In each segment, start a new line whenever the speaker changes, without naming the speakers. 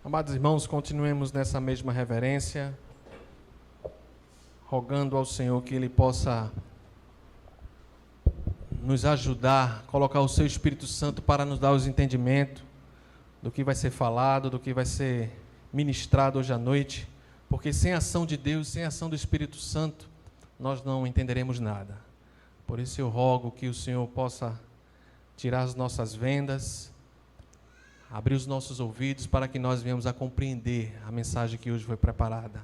Amados irmãos, continuemos nessa mesma reverência, rogando ao Senhor que Ele possa nos ajudar, colocar o Seu Espírito Santo para nos dar os entendimentos do que vai ser falado, do que vai ser ministrado hoje à noite, porque sem a ação de Deus, sem a ação do Espírito Santo, nós não entenderemos nada. Por isso eu rogo que o Senhor possa tirar as nossas vendas, abrir os nossos ouvidos para que nós venhamos a compreender a mensagem que hoje foi preparada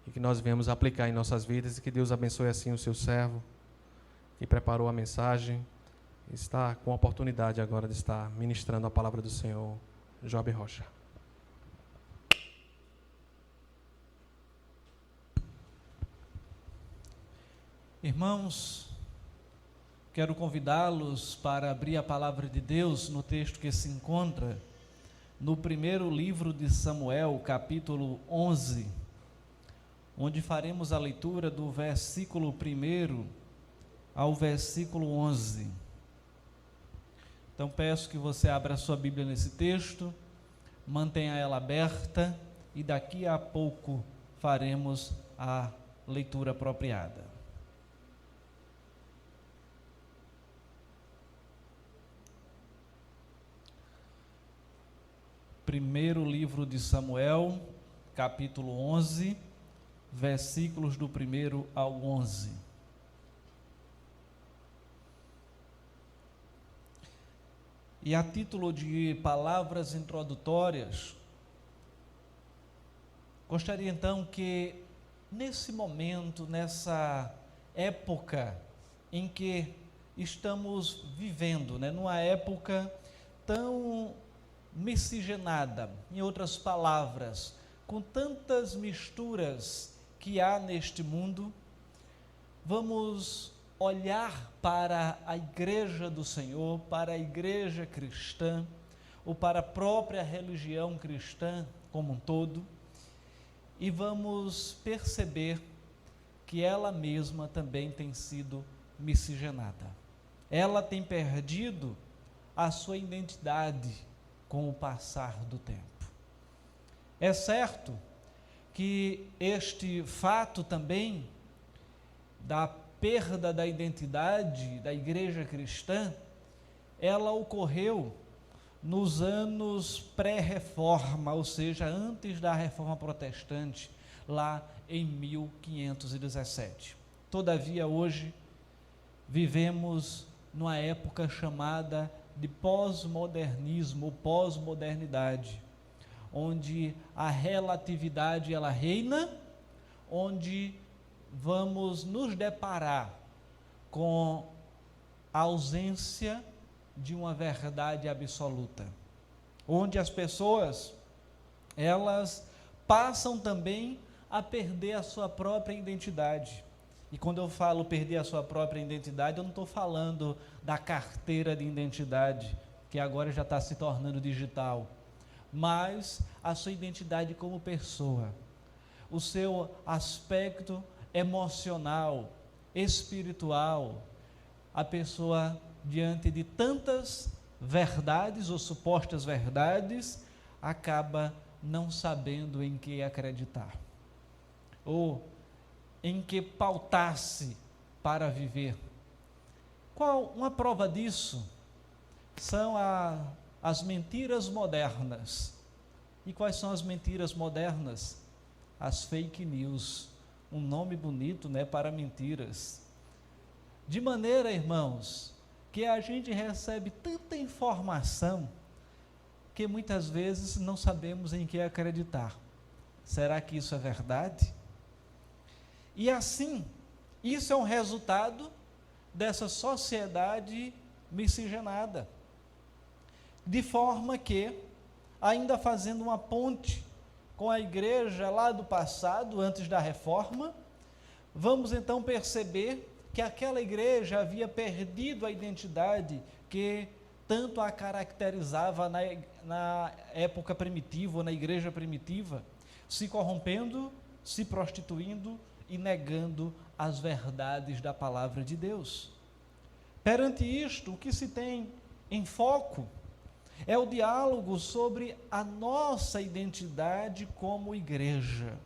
e que nós venhamos a aplicar em nossas vidas e que Deus abençoe assim o seu servo que preparou a mensagem, está com a oportunidade agora de estar ministrando a palavra do Senhor, Job Rocha.
Irmãos, quero convidá-los para abrir a palavra de Deus no texto que se encontra no primeiro livro de Samuel, capítulo 11, onde faremos a leitura do versículo 1 ao versículo 11. Então peço que você abra a sua Bíblia nesse texto, mantenha ela aberta e daqui a pouco faremos a leitura apropriada. Primeiro livro de Samuel, capítulo 11, versículos do 1 ao 11. E a título de palavras introdutórias, gostaria então que nesse momento, nessa época em que estamos vivendo, numa época tão miscigenada, em outras palavras, com tantas misturas que há neste mundo, vamos olhar para a igreja do Senhor, para a igreja cristã, ou para a própria religião cristã como um todo, e vamos perceber que ela mesma também tem sido miscigenada. Ela tem perdido a sua identidade com o passar do tempo. É certo que este fato também da perda da identidade da igreja cristã, ela ocorreu nos anos pré-reforma, ou seja, antes da reforma protestante, lá em 1517. Todavia, hoje, vivemos numa época chamada de pós-modernismo, ou pós-modernidade, onde a relatividade ela reina, onde vamos nos deparar com a ausência de uma verdade absoluta, onde as pessoas elas passam também a perder a sua própria identidade. E quando eu falo perder a sua própria identidade, eu não estou falando da carteira de identidade, que agora já está se tornando digital, mas a sua identidade como pessoa, o seu aspecto emocional, espiritual, a pessoa diante de tantas verdades ou supostas verdades, acaba não sabendo em que acreditar, ou em que pautar-se para viver. Qual uma prova disso? São as mentiras modernas. E quais são as mentiras modernas? As fake news, um nome bonito, para mentiras. De maneira, irmãos, que a gente recebe tanta informação que muitas vezes não sabemos em que acreditar. Será que isso é verdade? E assim, isso é um resultado dessa sociedade miscigenada, de forma que, ainda fazendo uma ponte com a igreja lá do passado, antes da reforma, vamos então perceber que aquela igreja havia perdido a identidade que tanto a caracterizava na época primitiva, ou na igreja primitiva, se corrompendo, se prostituindo e negando as verdades da palavra de Deus. Perante isto, o que se tem em foco É o diálogo sobre a nossa identidade como igreja,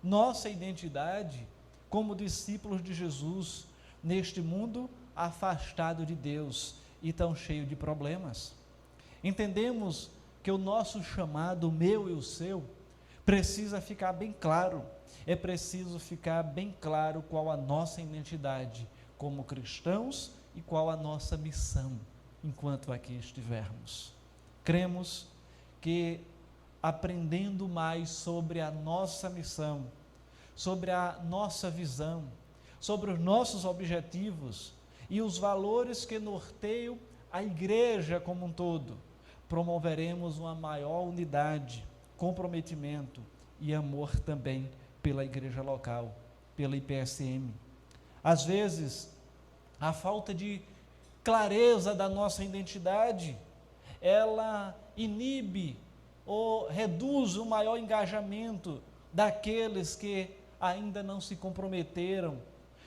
nossa identidade como discípulos de Jesus neste mundo afastado de Deus e tão cheio de problemas. Entendemos que o nosso chamado, o meu e o seu, precisa ficar bem claro. É preciso ficar bem claro qual a nossa identidade como cristãos e qual a nossa missão enquanto aqui estivermos. Cremos que aprendendo mais sobre a nossa missão, sobre a nossa visão, sobre os nossos objetivos e os valores que norteiam a igreja como um todo, promoveremos uma maior unidade, comprometimento e amor também pela igreja local, pela IPSM. Às vezes, a falta de clareza da nossa identidade, ela inibe ou reduz o maior engajamento daqueles que ainda não se comprometeram,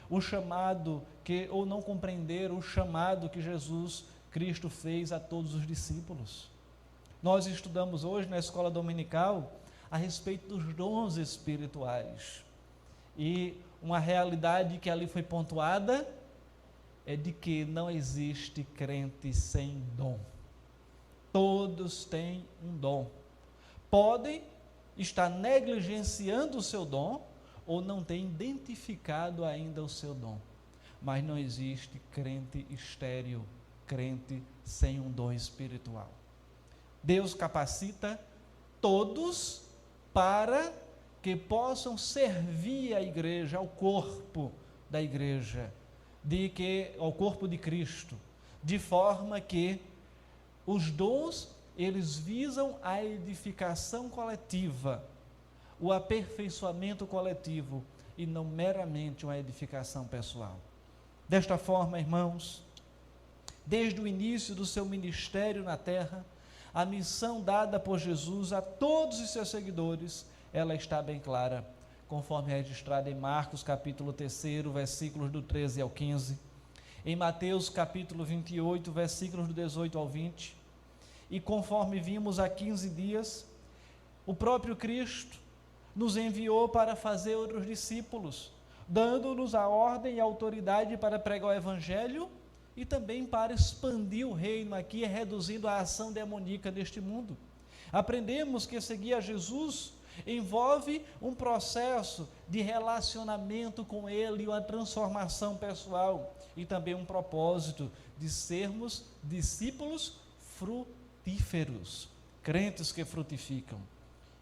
o chamado ou não compreenderam o chamado que Jesus Cristo fez a todos os discípulos. Nós estudamos hoje na escola dominical a respeito dos dons espirituais. E uma realidade que ali foi pontuada é de que não existe crente sem dom. Todos têm um dom. Podem estar negligenciando o seu dom ou não têm identificado ainda o seu dom. Mas não existe crente estéril, crente sem um dom espiritual. Deus capacita todos para que possam servir a igreja, ao corpo da igreja, ao corpo de Cristo, de forma que os dons, eles visam a edificação coletiva, o aperfeiçoamento coletivo e não meramente uma edificação pessoal. Desta forma, irmãos, desde o início do seu ministério na terra, a missão dada por Jesus a todos os seus seguidores, ela está bem clara, conforme é registrada em Marcos capítulo 3, versículos do 13 ao 15, em Mateus capítulo 28, versículos do 18 ao 20, e conforme vimos há 15 dias, o próprio Cristo nos enviou para fazer outros discípulos, dando-nos a ordem e a autoridade para pregar o Evangelho e também para expandir o reino aqui, reduzindo a ação demoníaca deste mundo. Aprendemos que seguir a Jesus envolve um processo de relacionamento com Ele, uma transformação pessoal e também um propósito de sermos discípulos frutíferos, crentes que frutificam,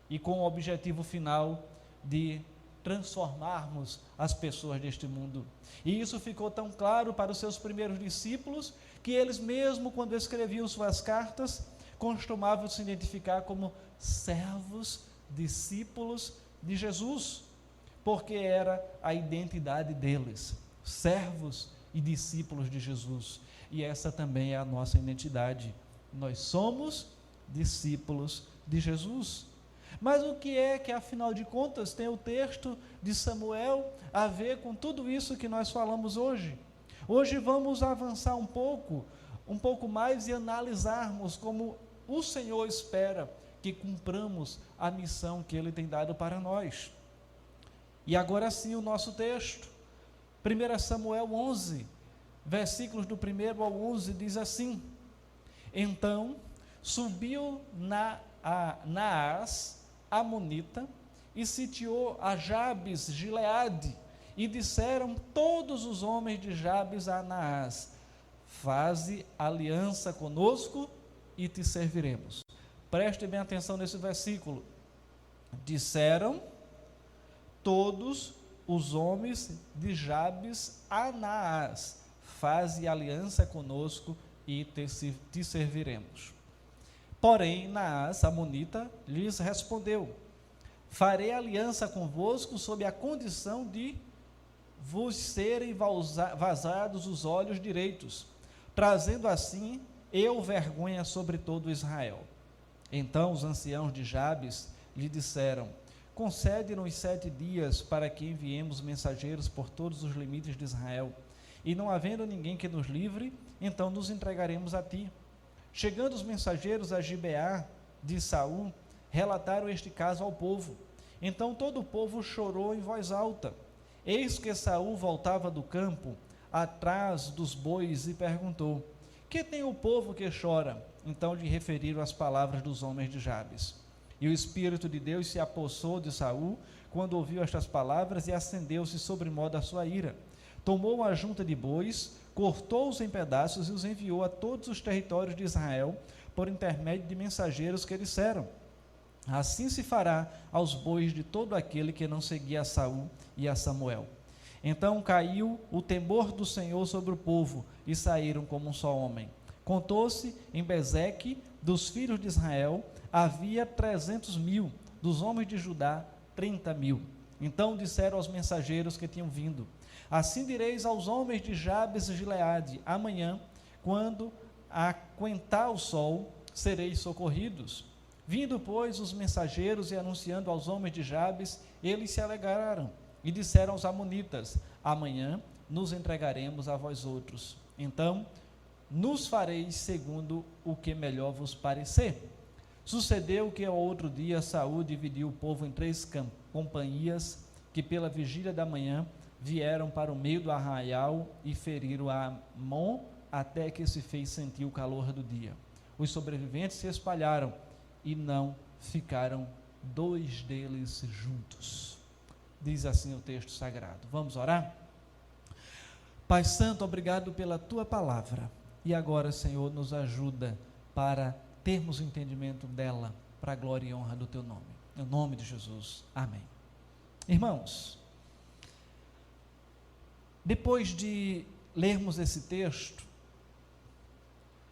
e com o objetivo final de transformarmos as pessoas deste mundo. E isso ficou tão claro para os seus primeiros discípulos, que eles mesmo, quando escreviam suas cartas, costumavam se identificar como servos, discípulos de Jesus, porque era a identidade deles, servos e discípulos de Jesus. E essa também é a nossa identidade. Nós somos discípulos de Jesus. Mas o que é que, afinal de contas, tem o texto de Samuel a ver com tudo isso que nós falamos hoje? Hoje vamos avançar um pouco mais e analisarmos como o Senhor espera que cumpramos a missão que Ele tem dado para nós. E agora sim o nosso texto, 1 Samuel 11, versículos do 1 ao 11, diz assim: Então subiu Naás, Amonita, e sitiou a Jabes Gileade, e disseram todos os homens de Jabes a Naás: faze aliança conosco e te serviremos. Preste bem atenção nesse versículo. Disseram todos os homens de Jabes a Naás: faze aliança conosco e te serviremos. Porém, Naás, Amonita, lhes respondeu: farei aliança convosco sob a condição de vos serem vazados os olhos direitos, trazendo assim eu vergonha sobre todo Israel. Então os anciãos de Jabes lhe disseram: concede-nos 7 dias para que enviemos mensageiros por todos os limites de Israel, e não havendo ninguém que nos livre, então nos entregaremos a ti. Chegando os mensageiros a Gibeá de Saul, relataram este caso ao povo. Então todo o povo chorou em voz alta. Eis que Saul voltava do campo, atrás dos bois, e perguntou: que tem o povo que chora? Então lhe referiram as palavras dos homens de Jabes. E o Espírito de Deus se apossou de Saul, quando ouviu estas palavras, e acendeu-se sobremodo a sua ira. Tomou uma junta de bois, cortou-os em pedaços e os enviou a todos os territórios de Israel, por intermédio de mensageiros que disseram: assim se fará aos bois de todo aquele que não seguia a Saul e a Samuel. Então caiu o temor do Senhor sobre o povo, e saíram como um só homem. Contou-se em Bezeque, dos filhos de Israel, havia 300.000, dos homens de Judá, 30.000. Então disseram aos mensageiros que tinham vindo: assim direis aos homens de Jabes e Gileade: amanhã, quando aquentar o sol, sereis socorridos. Vindo, pois, os mensageiros e anunciando aos homens de Jabes, eles se alegraram e disseram aos amonitas: amanhã nos entregaremos a vós outros. Então nos fareis segundo o que melhor vos parecer. Sucedeu que ao outro dia Saul dividiu o povo em 3 companhias, que pela vigília da manhã vieram para o meio do arraial e feriram a Amon, até que se fez sentir o calor do dia. Os sobreviventes se espalharam e não ficaram 2 deles juntos. Diz assim o texto sagrado. Vamos orar? Pai Santo, obrigado pela Tua palavra. E agora, Senhor, nos ajuda para termos entendimento dela, para a glória e honra do Teu nome. Em nome de Jesus. Amém. Irmãos, depois de lermos esse texto,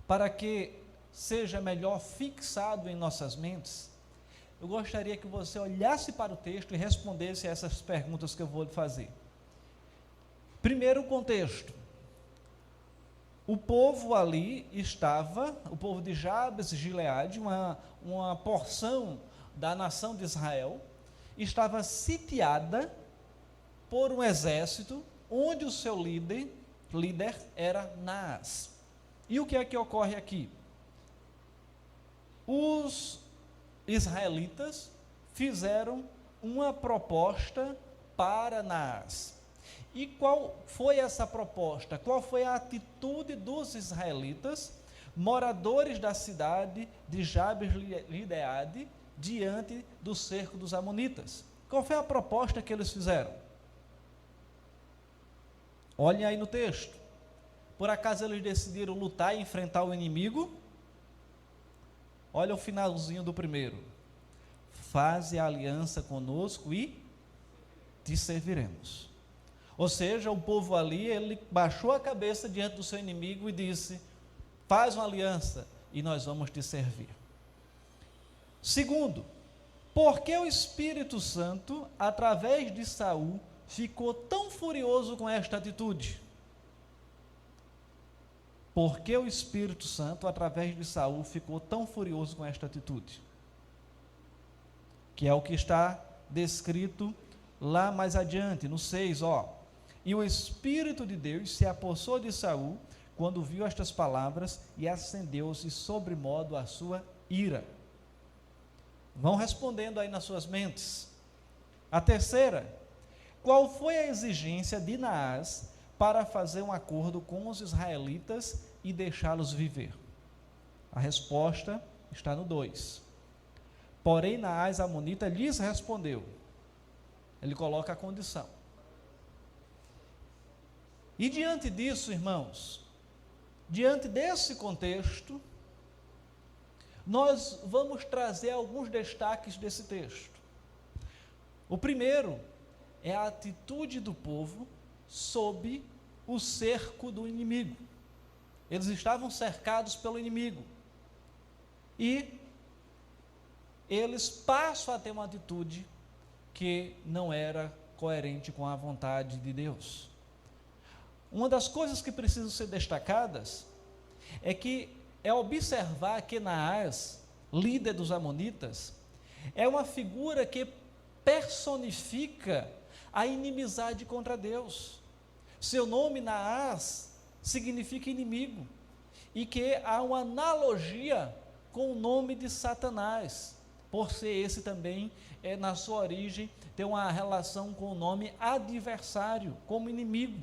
para que seja melhor fixado em nossas mentes, eu gostaria que você olhasse para o texto e respondesse a essas perguntas que eu vou lhe fazer. Primeiro, o contexto. O povo ali estava, o povo de Jabes e Gileade, uma porção da nação de Israel, estava sitiada por um exército, onde o seu líder era Naás. E o que é que ocorre aqui? Os israelitas fizeram uma proposta para Naás. E qual foi essa proposta? Qual foi a atitude dos israelitas, moradores da cidade de Jabes Gileade, diante do cerco dos amonitas? Qual foi a proposta que eles fizeram? Olhem aí no texto. Por acaso eles decidiram lutar e enfrentar o inimigo? Olha o finalzinho do primeiro. Faze aliança conosco e te serviremos. Ou seja, o povo ali, ele baixou a cabeça diante do seu inimigo e disse: faz uma aliança e nós vamos te servir. Segundo, por que o Espírito Santo, através de Saul, ficou tão furioso com esta atitude? Por que o Espírito Santo, através de Saul, ficou tão furioso com esta atitude? Que é o que está descrito lá mais adiante, no 6, E o Espírito de Deus se apossou de Saul, quando viu estas palavras, e acendeu-se sobremodo a sua ira. Vão respondendo aí nas suas mentes. A terceira: qual foi a exigência de Naás para fazer um acordo com os israelitas e deixá-los viver? A resposta está no 2. Porém, Naás amonita lhes respondeu. Ele coloca a condição. E diante disso, irmãos, diante desse contexto, nós vamos trazer alguns destaques desse texto. O primeiro é a atitude do povo sob o cerco do inimigo. Eles estavam cercados pelo inimigo. E eles passam a ter uma atitude que não era coerente com a vontade de Deus. Uma das coisas que precisam ser destacadas é observar que Naás, líder dos amonitas, é uma figura que personifica a inimizade contra Deus. Seu nome, Naás, significa inimigo. e que há uma analogia com o nome de Satanás, por ser esse também, na sua origem, tem uma relação com o nome adversário, como inimigo.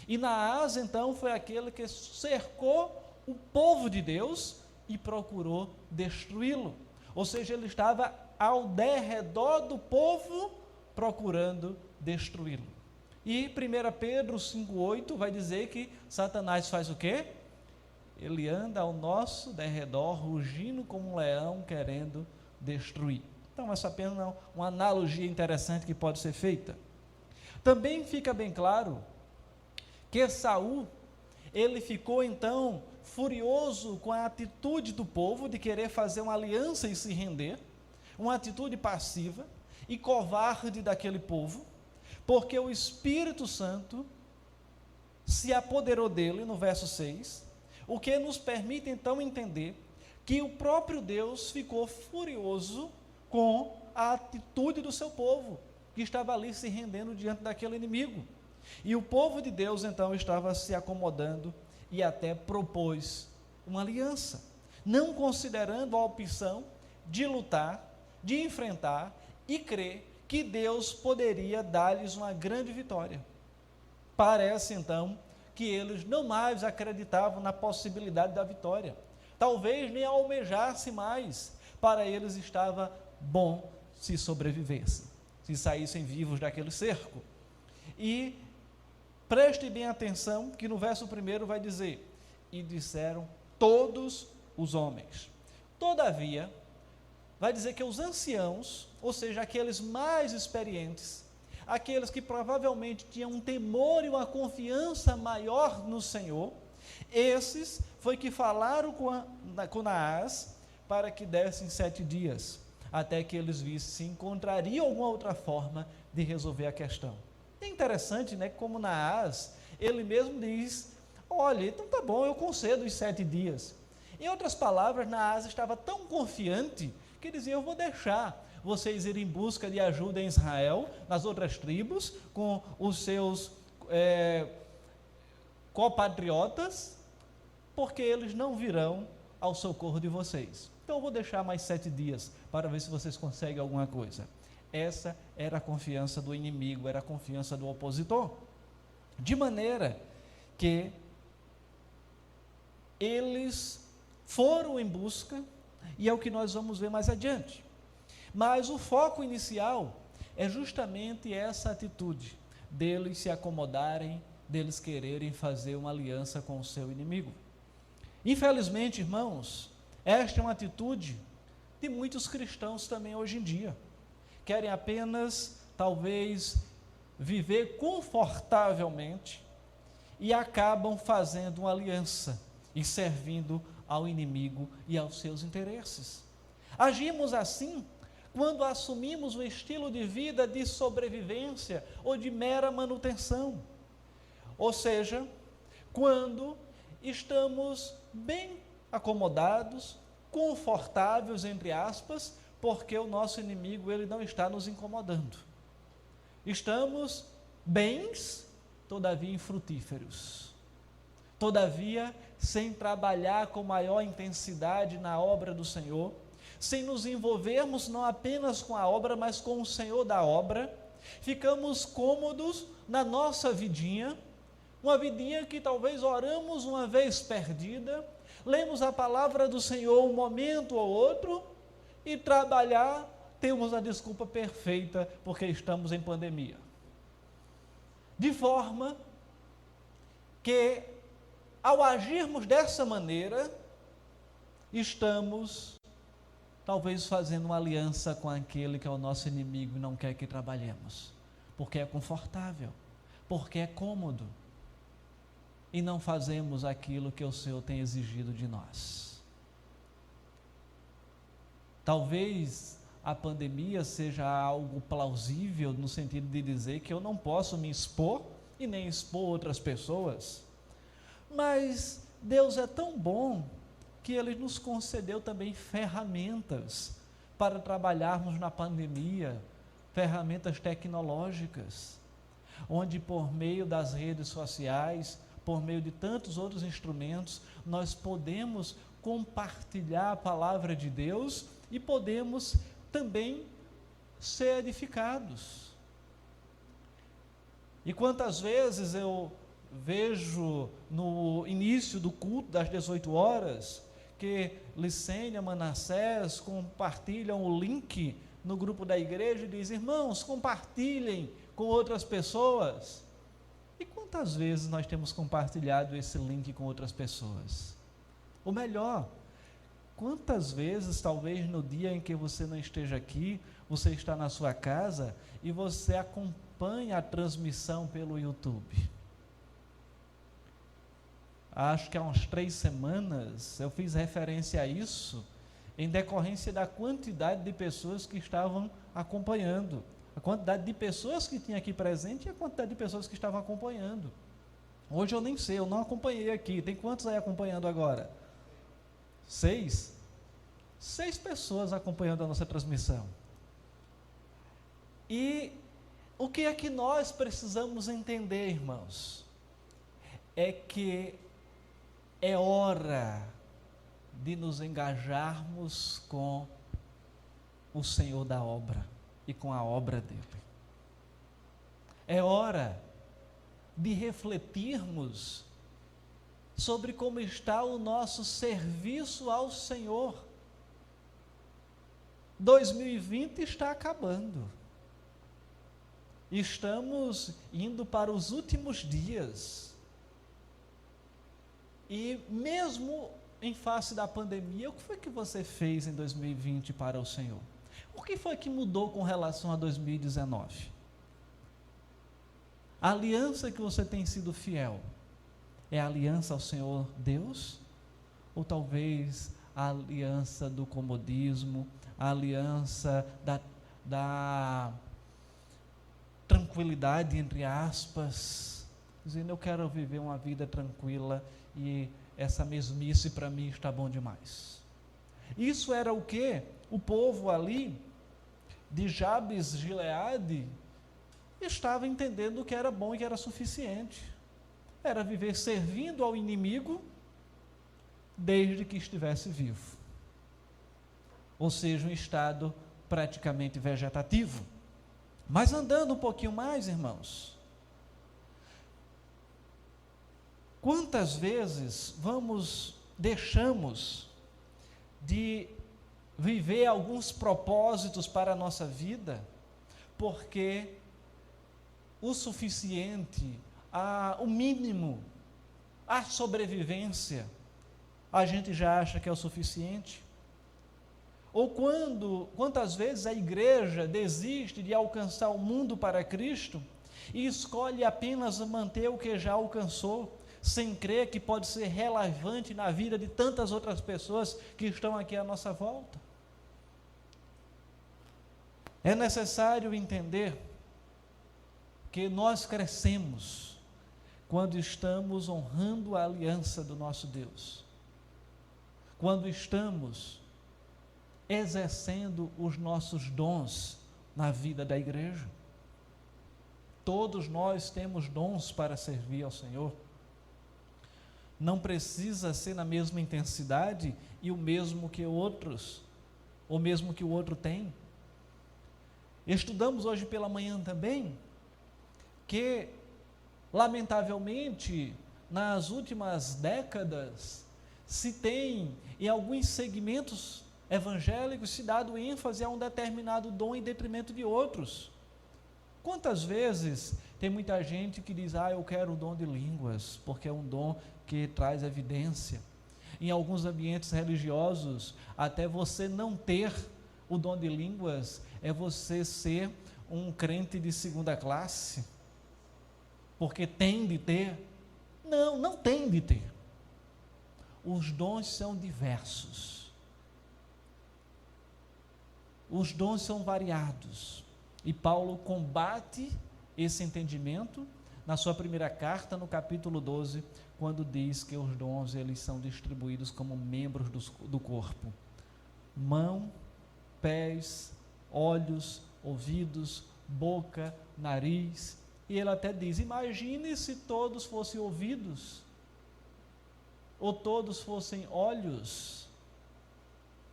E Naás, então, foi aquele que cercou o povo de Deus e procurou destruí-lo. Ou seja, ele estava ao derredor do povo procurando destruí-lo. E 1 Pedro 5,8 vai dizer que Satanás faz o quê? Ele anda ao nosso derredor, rugindo como um leão, querendo destruir. Então, essa apenas é uma analogia interessante que pode ser feita. Também fica bem claro que Saul, ele ficou então furioso com a atitude do povo de querer fazer uma aliança e se render, uma atitude passiva e covarde daquele povo, porque o Espírito Santo se apoderou dele, no verso 6, o que nos permite então entender que o próprio Deus ficou furioso com a atitude do seu povo, que estava ali se rendendo diante daquele inimigo. E o povo de Deus então estava se acomodando e até propôs uma aliança, não considerando a opção de lutar, de enfrentar e crer que Deus poderia dar-lhes uma grande vitória. Parece então que eles não mais acreditavam na possibilidade da vitória, talvez nem almejasse mais. Para eles estava bom se sobrevivessem, se saíssem vivos daquele cerco. E preste bem atenção que no verso 1 vai dizer: e disseram todos os homens. Todavia, vai dizer que os anciãos, ou seja, aqueles mais experientes, aqueles que provavelmente tinham um temor e uma confiança maior no Senhor, esses foi que falaram com Naás para que dessem 7 dias, até que eles vissem se encontrariam alguma outra forma de resolver a questão. É interessante, né, como Naás, ele mesmo diz: olha, então tá bom, eu concedo os 7 dias. Em outras palavras, Naás estava tão confiante que dizia: eu vou deixar vocês irem em busca de ajuda em Israel, nas outras tribos, com os seus compatriotas, porque eles não virão ao socorro de vocês. Então eu vou deixar mais 7 dias para ver se vocês conseguem alguma coisa. Essa era a confiança do inimigo, era a confiança do opositor. De maneira que eles foram em busca, e é o que nós vamos ver mais adiante. Mas o foco inicial é justamente essa atitude deles se acomodarem, deles quererem fazer uma aliança com o seu inimigo. Infelizmente, irmãos, esta é uma atitude de muitos cristãos também hoje em dia. Querem apenas, talvez, viver confortavelmente e acabam fazendo uma aliança e servindo ao inimigo e aos seus interesses. Agimos assim quando assumimos um estilo de vida de sobrevivência ou de mera manutenção. Ou seja, quando estamos bem acomodados, confortáveis, entre aspas, porque o nosso inimigo ele não está nos incomodando. Estamos bens, todavia infrutíferos. Todavia, sem trabalhar com maior intensidade na obra do Senhor, sem nos envolvermos não apenas com a obra, mas com o Senhor da obra, ficamos cômodos na nossa vidinha, uma vidinha que talvez oramos uma vez perdida, lemos a palavra do Senhor um momento ou outro, e trabalhar, temos a desculpa perfeita, porque estamos em pandemia. De forma que, ao agirmos dessa maneira, estamos talvez fazendo uma aliança com aquele que é o nosso inimigo e não quer que trabalhemos, porque é confortável, porque é cômodo, e não fazemos aquilo que o Senhor tem exigido de nós. Talvez a pandemia seja algo plausível no sentido de dizer que eu não posso me expor e nem expor outras pessoas, mas Deus é tão bom que Ele nos concedeu também ferramentas para trabalharmos na pandemia, ferramentas tecnológicas, onde por meio das redes sociais, por meio de tantos outros instrumentos, nós podemos compartilhar a palavra de Deus e podemos também ser edificados. E quantas vezes eu vejo no início do culto das 18 horas, que Licênia, Manassés compartilham o link no grupo da igreja e dizem: irmãos, compartilhem com outras pessoas. E quantas vezes nós temos compartilhado esse link com outras pessoas? Ou melhor, quantas vezes, talvez no dia em que você não esteja aqui, você está na sua casa e você acompanha a transmissão pelo YouTube? Acho que há umas 3 semanas eu fiz referência a isso, em decorrência da quantidade de pessoas que estavam acompanhando, a quantidade de pessoas que tinha aqui presente e a quantidade de pessoas que estavam acompanhando. Hoje eu nem sei, eu não acompanhei aqui. Tem quantos aí acompanhando agora? 6? 6 pessoas acompanhando a nossa transmissão. E o que é que nós precisamos entender, irmãos? É que é hora de nos engajarmos com o Senhor da obra e com a obra dele. É hora de refletirmos sobre como está o nosso serviço ao Senhor. 2020 está acabando. Estamos indo para os últimos dias. E mesmo em face da pandemia, o que foi que você fez em 2020 para o Senhor? O que foi que mudou com relação a 2019? A aliança que você tem sido fiel é a aliança ao Senhor Deus? Ou talvez a aliança do comodismo, a aliança da tranquilidade, entre aspas, dizendo: eu quero viver uma vida tranquila e essa mesmice para mim está bom demais. Isso era o que o povo ali de Jabes Gileade estava entendendo que era bom e que era suficiente. Era viver servindo ao inimigo desde que estivesse vivo. Ou seja, um estado praticamente vegetativo. Mas andando um pouquinho mais, irmãos, quantas vezes deixamos de viver alguns propósitos para a nossa vida, porque o suficiente, o mínimo, a sobrevivência, a gente já acha que é o suficiente? Ou quantas vezes a igreja desiste de alcançar o mundo para Cristo e escolhe apenas manter o que já alcançou, sem crer que pode ser relevante na vida de tantas outras pessoas que estão aqui à nossa volta? É necessário entender que nós crescemos quando estamos honrando a aliança do nosso Deus, quando estamos exercendo os nossos dons na vida da igreja. Todos nós temos dons para servir ao Senhor. Não precisa ser na mesma intensidade e o mesmo que outros, ou mesmo que o outro tem. Estudamos hoje pela manhã também que, lamentavelmente, nas últimas décadas, se tem, em alguns segmentos evangélicos, se dado ênfase a um determinado dom em detrimento de outros. Quantas vezes tem muita gente que diz: eu quero o dom de línguas, porque é um dom que traz evidência. Em alguns ambientes religiosos, até você não ter o dom de línguas é você ser um crente de segunda classe, porque tem de ter. Não, não tem de ter. Os dons são diversos. Os dons são variados. E Paulo combate esse entendimento na sua primeira carta, no capítulo 12, quando diz que os dons eles são distribuídos como membros do corpo. Mão, pés, olhos, ouvidos, boca, nariz, E ele até diz: imagine se todos fossem ouvidos, ou todos fossem olhos,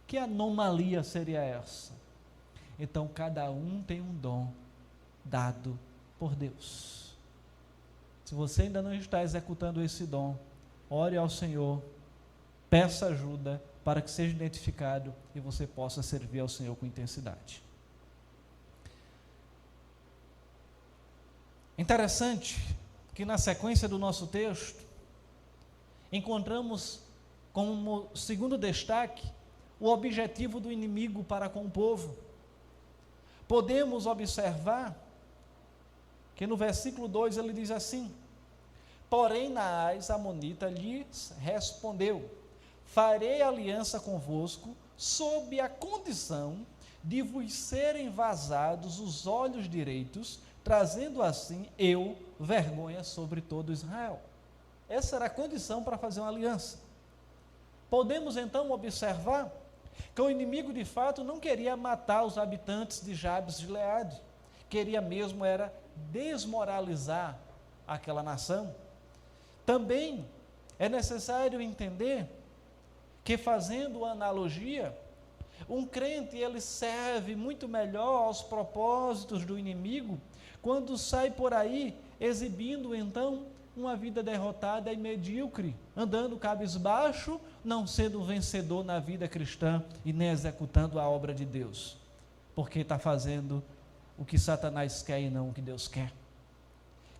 que anomalia seria essa? Então cada um tem um dom dado por Deus. Se você ainda não está executando esse dom, ore ao Senhor, peça ajuda para que seja identificado e você possa servir ao Senhor com intensidade. Interessante que na sequência do nosso texto, encontramos como segundo destaque o objetivo do inimigo para com o povo. Podemos observar que no versículo 2 ele diz assim: porém Naás amonita lhes respondeu: farei aliança convosco sob a condição de vos serem vazados os olhos direitos, trazendo assim eu vergonha sobre todo Israel. Essa era a condição para fazer uma aliança. Podemos então observar que o inimigo de fato não queria matar os habitantes de Jabes de Gileade, queria mesmo era desmoralizar aquela nação. Também é necessário entender que, fazendo uma analogia, um crente ele serve muito melhor aos propósitos do inimigo quando sai por aí exibindo então uma vida derrotada e medíocre, andando cabisbaixo, não sendo vencedor na vida cristã e nem executando a obra de Deus, porque está fazendo o que Satanás quer e não o que Deus quer.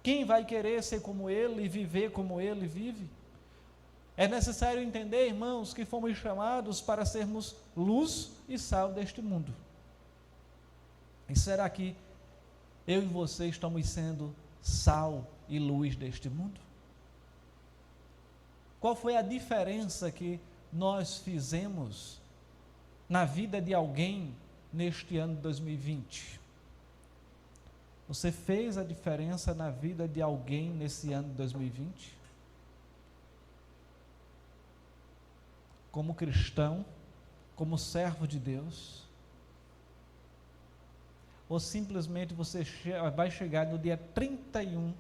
Quem vai querer ser como ele e viver como ele vive? É necessário entender, irmãos, que fomos chamados para sermos luz e sal deste mundo. E será que eu e você estamos sendo sal e luz deste mundo? Qual foi a diferença que nós fizemos na vida de alguém neste ano de 2020? Você fez a diferença na vida de alguém nesse ano de 2020? Como cristão, como servo de Deus? Ou simplesmente você vai chegar no dia 31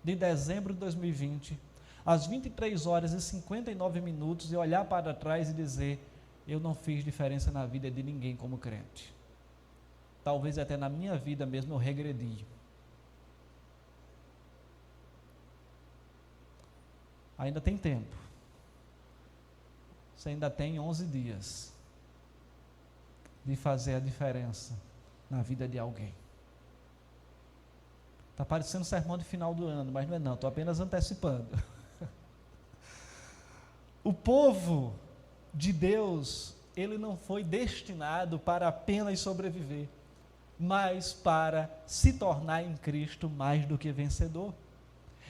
de dezembro de 2020, às 23 horas e 59 minutos, e olhar para trás e dizer: eu não fiz diferença na vida de ninguém como crente. Talvez até na minha vida mesmo eu regredi. Ainda tem tempo. Você ainda tem 11 dias de fazer a diferença na vida de alguém. Está parecendo sermão de final do ano, mas não é não, estou apenas antecipando. O povo de Deus, ele não foi destinado para apenas sobreviver, mas para se tornar em Cristo mais do que vencedor.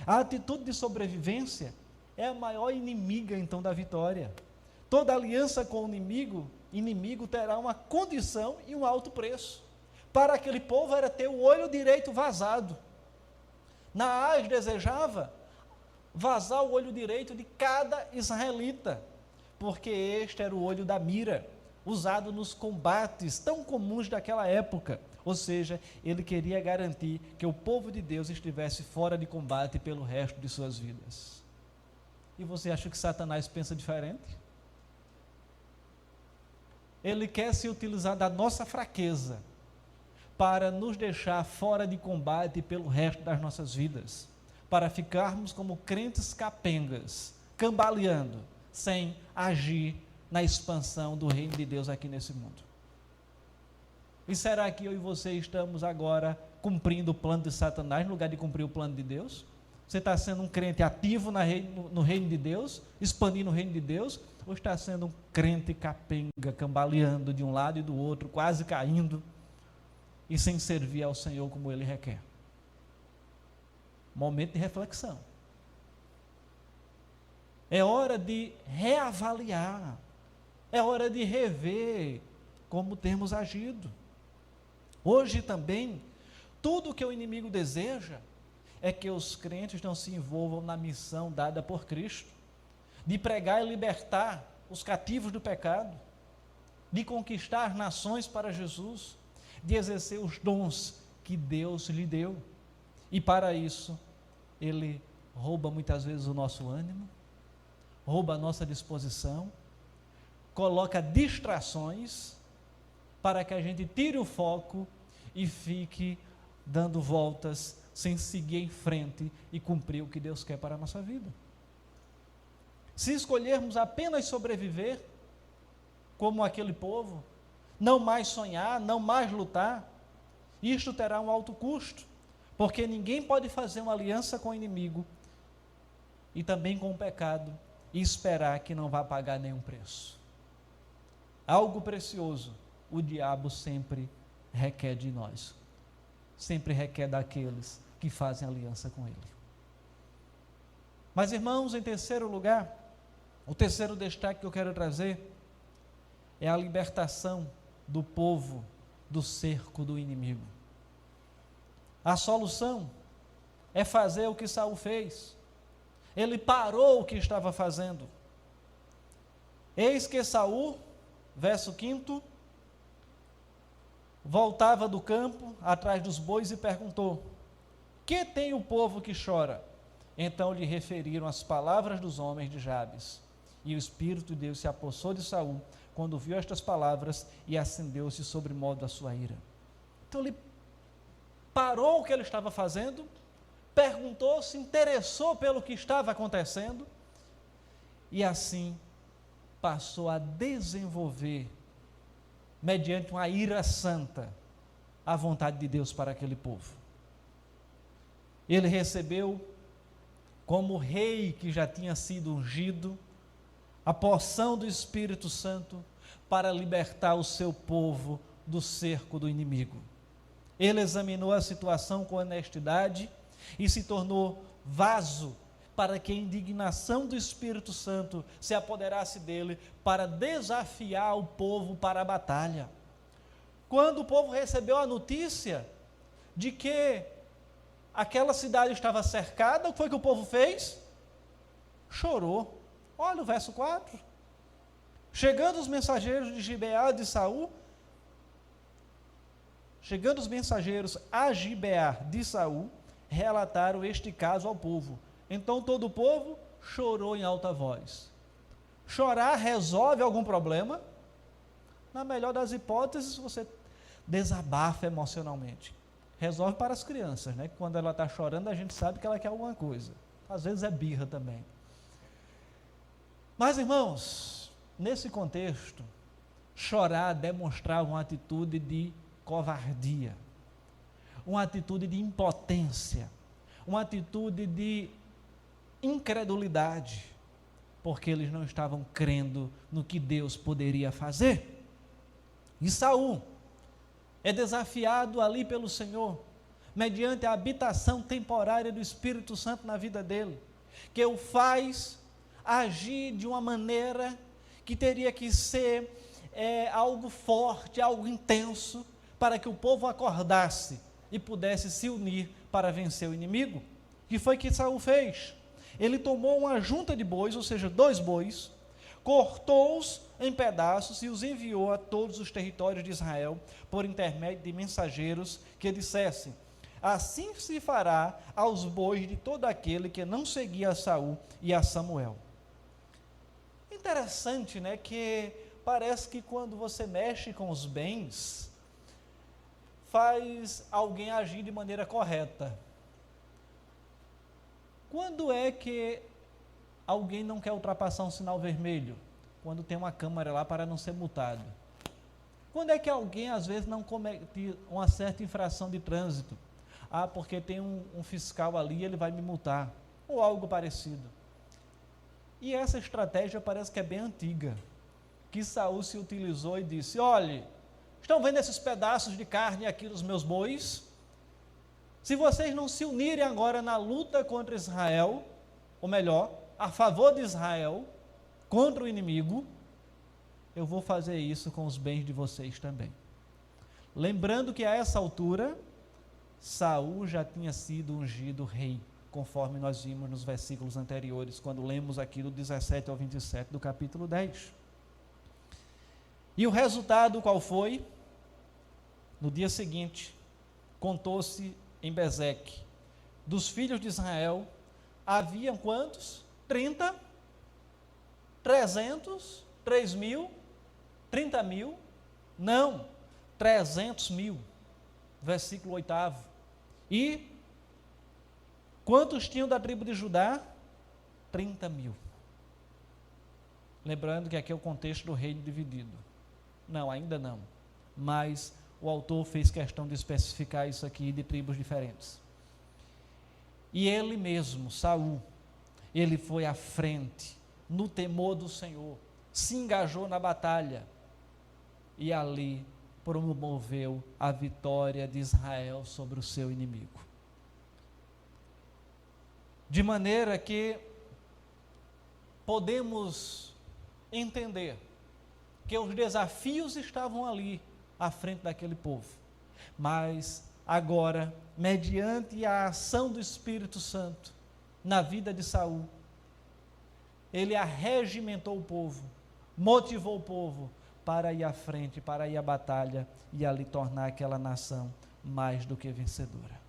A atitude de sobrevivência é a maior inimiga então da vitória. Toda aliança com o inimigo terá uma condição e um alto preço. Para aquele povo era ter o olho direito vazado. Naás desejava vazar o olho direito de cada israelita, porque este era o olho da mira, usado nos combates tão comuns daquela época. Ou seja, ele queria garantir que o povo de Deus estivesse fora de combate pelo resto de suas vidas. E você acha que Satanás pensa diferente? Ele quer se utilizar da nossa fraqueza para nos deixar fora de combate pelo resto das nossas vidas, para ficarmos como crentes capengas, cambaleando, sem agir na expansão do reino de Deus aqui nesse mundo. E será que eu e você estamos agora cumprindo o plano de Satanás no lugar de cumprir o plano de Deus? Você está sendo um crente ativo no reino de Deus, expandindo o reino de Deus, ou está sendo um crente capenga, cambaleando de um lado e do outro, quase caindo, e sem servir ao Senhor como Ele requer? Momento de reflexão. É hora de reavaliar, é hora de rever como temos agido. Hoje também, tudo que o inimigo deseja é que os crentes não se envolvam na missão dada por Cristo, de pregar e libertar os cativos do pecado, de conquistar nações para Jesus, de exercer os dons que Deus lhe deu. E para isso, ele rouba muitas vezes o nosso ânimo, rouba a nossa disposição, coloca distrações para que a gente tire o foco e fique dando voltas sem seguir em frente e cumprir o que Deus quer para a nossa vida. Se escolhermos apenas sobreviver, como aquele povo, não mais sonhar, não mais lutar, isto terá um alto custo, porque ninguém pode fazer uma aliança com o inimigo e também com o pecado e esperar que não vá pagar nenhum preço. Algo precioso o diabo sempre requer de nós, sempre requer daqueles que fazem aliança com ele. Mas, irmãos, em terceiro lugar, o terceiro destaque que eu quero trazer é a libertação do povo do cerco do inimigo. A solução é fazer o que Saul fez. Ele parou o que estava fazendo. Eis que Saul, verso 5, voltava do campo atrás dos bois e perguntou: que tem o povo que chora? Então lhe referiram as palavras dos homens de Jabes. E o Espírito de Deus se apossou de Saul quando viu estas palavras e acendeu-se sobre modo a sua ira. Então ele parou o que ele estava fazendo, perguntou, se interessou pelo que estava acontecendo e assim passou a desenvolver, mediante uma ira santa, a vontade de Deus para aquele povo. Ele recebeu, como rei que já tinha sido ungido, a porção do Espírito Santo para libertar o seu povo do cerco do inimigo. Ele examinou a situação com honestidade e se tornou vaso para que a indignação do Espírito Santo se apoderasse dele para desafiar o povo para a batalha. Quando o povo recebeu a notícia de que aquela cidade estava cercada, o que foi que o povo fez? Chorou. Olha o verso 4. Chegando os mensageiros de Gibeá de Saul, chegando os mensageiros a Gibeá de Saul, relataram este caso ao povo. Então todo o povo chorou em alta voz. Chorar resolve algum problema? Na melhor das hipóteses, você desabafa emocionalmente. Resolve para as crianças, né? Quando ela está chorando, a gente sabe que ela quer alguma coisa. Às vezes é birra também. Mas, irmãos, nesse contexto, chorar demonstrava uma atitude de covardia, uma atitude de impotência, uma atitude de incredulidade, porque eles não estavam crendo no que Deus poderia fazer. E Saul é desafiado ali pelo Senhor, mediante a habitação temporária do Espírito Santo na vida dele, que o faz agir de uma maneira que teria que ser algo forte, algo intenso, para que o povo acordasse e pudesse se unir para vencer o inimigo. Que foi que Saul fez? Ele tomou uma junta de bois, ou seja, 2 bois, cortou-os em pedaços e os enviou a todos os territórios de Israel, por intermédio de mensageiros que dissessem: assim se fará aos bois de todo aquele que não seguia a Saul e a Samuel. Interessante, né, que parece que quando você mexe com os bens, faz alguém agir de maneira correta. Quando é que alguém não quer ultrapassar um sinal vermelho? Quando tem uma câmera lá para não ser multado. Quando é que alguém às vezes não comete uma certa infração de trânsito? Ah, porque tem um fiscal ali, ele vai me multar, ou algo parecido. E essa estratégia parece que é bem antiga, que Saul se utilizou e disse: olhe, estão vendo esses pedaços de carne aqui dos meus bois? Se vocês não se unirem agora na luta contra Israel, ou melhor, a favor de Israel, contra o inimigo, eu vou fazer isso com os bens de vocês também. Lembrando que a essa altura, Saul já tinha sido ungido rei, conforme nós vimos nos versículos anteriores, quando lemos aqui do 17 ao 27 do capítulo 10. E o resultado qual foi? No dia seguinte, contou-se em Bezeque dos filhos de Israel, haviam quantos? 30? 300? 3 mil? 30 mil? Não, 300 mil. Versículo 8. E quantos tinham da tribo de Judá? 30 mil. Lembrando que aqui é o contexto do reino dividido. Não, ainda não. Mas o autor fez questão de especificar isso aqui de tribos diferentes. E ele mesmo, Saul, ele foi à frente, no temor do Senhor, se engajou na batalha e ali promoveu a vitória de Israel sobre o seu inimigo. De maneira que podemos entender que os desafios estavam ali à frente daquele povo, mas agora, mediante a ação do Espírito Santo na vida de Saul, ele arregimentou o povo, motivou o povo para ir à frente, para ir à batalha e ali tornar aquela nação mais do que vencedora.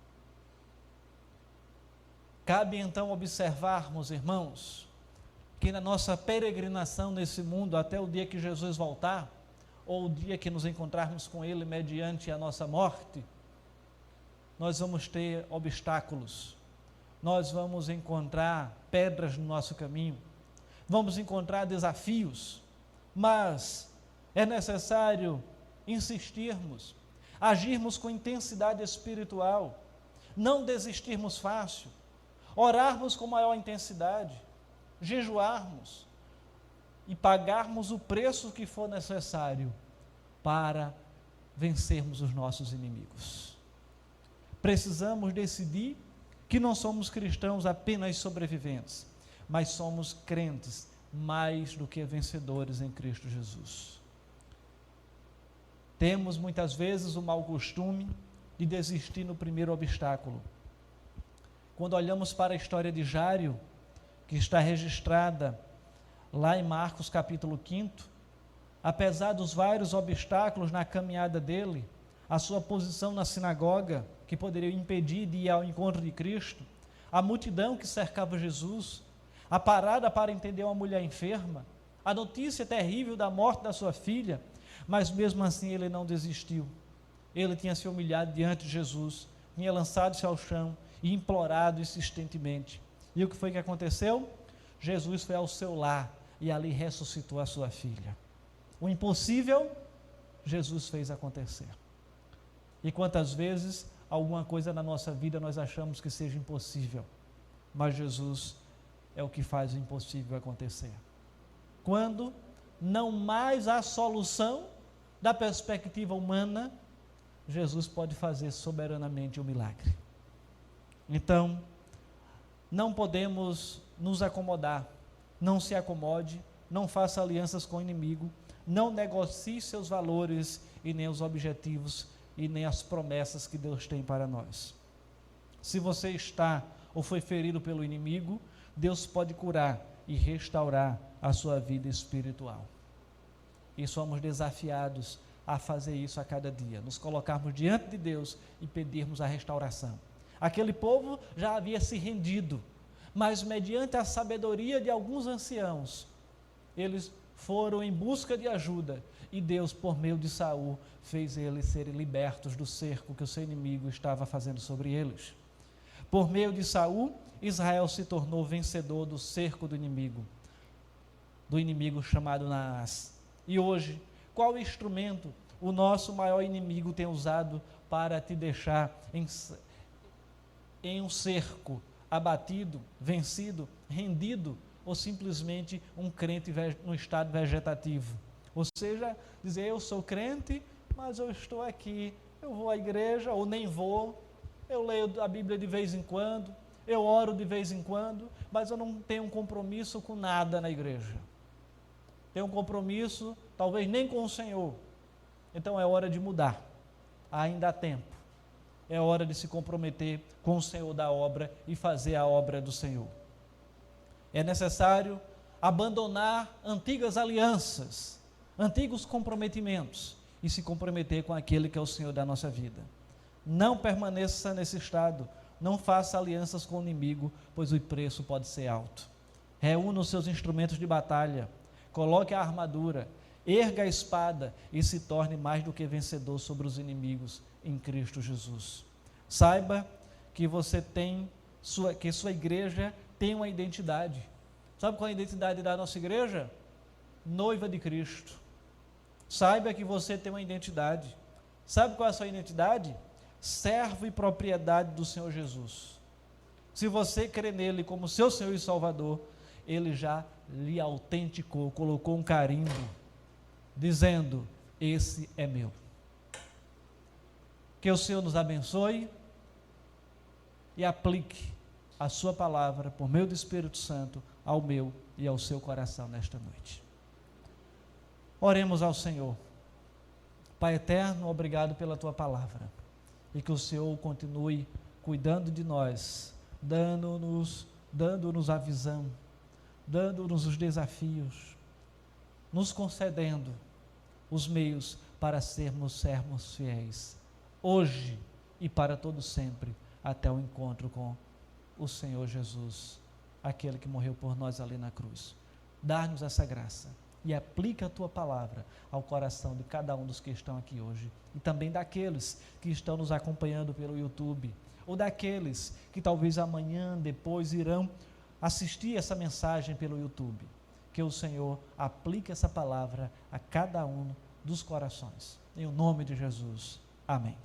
Cabe então observarmos, irmãos, que na nossa peregrinação nesse mundo, até o dia que Jesus voltar, ou o dia que nos encontrarmos com Ele mediante a nossa morte, nós vamos ter obstáculos, nós vamos encontrar pedras no nosso caminho, vamos encontrar desafios, mas é necessário insistirmos, agirmos com intensidade espiritual, não desistirmos fácil, orarmos com maior intensidade, jejuarmos e pagarmos o preço que for necessário para vencermos os nossos inimigos. Precisamos decidir que não somos cristãos apenas sobreviventes, mas somos crentes mais do que vencedores em Cristo Jesus. Temos muitas vezes o mau costume de desistir no primeiro obstáculo. Quando olhamos para a história de Jário, que está registrada lá em Marcos capítulo 5, apesar dos vários obstáculos na caminhada dele, a sua posição na sinagoga, que poderia impedir de ir ao encontro de Cristo, a multidão que cercava Jesus, a parada para entender uma mulher enferma, a notícia terrível da morte da sua filha, mas mesmo assim ele não desistiu. Ele tinha se humilhado diante de Jesus, tinha lançado-se ao chão e implorado insistentemente. E o que foi que aconteceu? Jesus foi ao seu lar e ali ressuscitou a sua filha. O impossível, Jesus fez acontecer. E quantas vezes alguma coisa na nossa vida nós achamos que seja impossível, mas Jesus é o que faz o impossível acontecer. Quando não mais há solução da perspectiva humana, Jesus pode fazer soberanamente o milagre. Então, não podemos nos acomodar, não se acomode, não faça alianças com o inimigo, não negocie seus valores e nem os objetivos e nem as promessas que Deus tem para nós. Se você está ou foi ferido pelo inimigo, Deus pode curar e restaurar a sua vida espiritual. E somos desafiados a fazer isso a cada dia, nos colocarmos diante de Deus e pedirmos a restauração. Aquele povo já havia se rendido, mas mediante a sabedoria de alguns anciãos, eles foram em busca de ajuda, e Deus, por meio de Saul, fez eles serem libertos do cerco que o seu inimigo estava fazendo sobre eles. Por meio de Saul, Israel se tornou vencedor do cerco do inimigo chamado Naás. E hoje, qual instrumento o nosso maior inimigo tem usado para te deixar em um cerco, abatido, vencido, rendido, ou simplesmente um crente no estado vegetativo? Ou seja, dizer, eu sou crente, mas eu estou aqui, eu vou à igreja, ou nem vou, eu leio a Bíblia de vez em quando, eu oro de vez em quando, mas eu não tenho um compromisso com nada na igreja. Tenho um compromisso, talvez nem com o Senhor. Então é hora de mudar, ainda há tempo. É hora de se comprometer com o Senhor da obra e fazer a obra do Senhor. É necessário abandonar antigas alianças, antigos comprometimentos e se comprometer com aquele que é o Senhor da nossa vida. Não permaneça nesse estado, Não faça alianças com o inimigo, pois o preço pode ser alto. Reúna os seus instrumentos de batalha, coloque a armadura, erga a espada e se torne mais do que vencedor sobre os inimigos em Cristo Jesus. Saiba que que sua igreja tem uma identidade. Sabe qual é a identidade da nossa igreja? Noiva de Cristo. Saiba que você tem uma identidade. Sabe qual é a sua identidade? Servo e propriedade do Senhor Jesus. Se você crê nele como seu Senhor e Salvador, ele já lhe autenticou, colocou um carimbo, dizendo: esse é meu. Que o Senhor nos abençoe e aplique a sua palavra por meio do Espírito Santo ao meu e ao seu coração nesta noite. Oremos ao Senhor. Pai eterno, obrigado pela tua palavra, e que o Senhor continue cuidando de nós, dando-nos a visão, dando-nos os desafios, nos concedendo os meios para sermos servos fiéis, hoje e para todo sempre, até o encontro com o Senhor Jesus, aquele que morreu por nós ali na cruz. Dá-nos essa graça e aplica a tua palavra ao coração de cada um dos que estão aqui hoje, e também daqueles que estão nos acompanhando pelo YouTube, ou daqueles que talvez amanhã, depois, irão assistir essa mensagem pelo YouTube. Que o Senhor aplique essa palavra a cada um dos corações. Em o nome de Jesus. Amém.